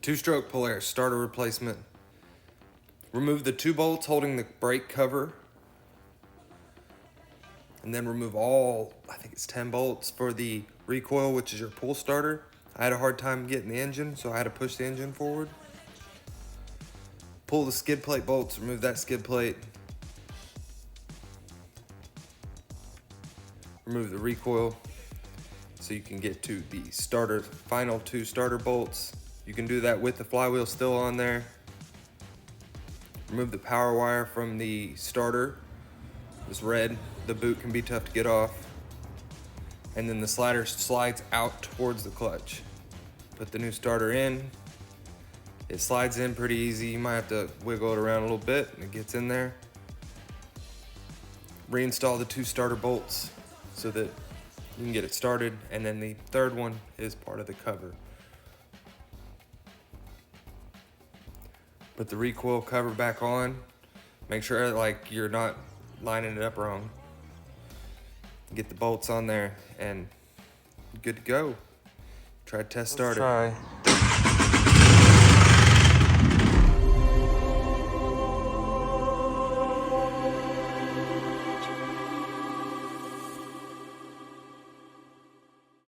Two-stroke Polaris starter replacement. Remove the 2 bolts holding the brake cover. And then remove all, I think it's 10 bolts for the recoil, which is your pull starter. I had a hard time getting the engine, so I had to push the engine forward. Pull the skid plate bolts, remove that skid plate. Remove the recoil so you can get to the final 2 starter bolts. You can do that with the flywheel still on there. Remove the power wire from the starter. It's red, the boot can be tough to get off. And then the slider slides out towards the clutch. Put the new starter in. It slides in pretty easy. You might have to wiggle it around a little bit and it gets in there. Reinstall the 2 starter bolts so that you can get it started. And then the third one is part of the cover. Put the recoil cover back on. Make sure like you're not lining it up wrong. Get the bolts on there and good to go. Try to test start it.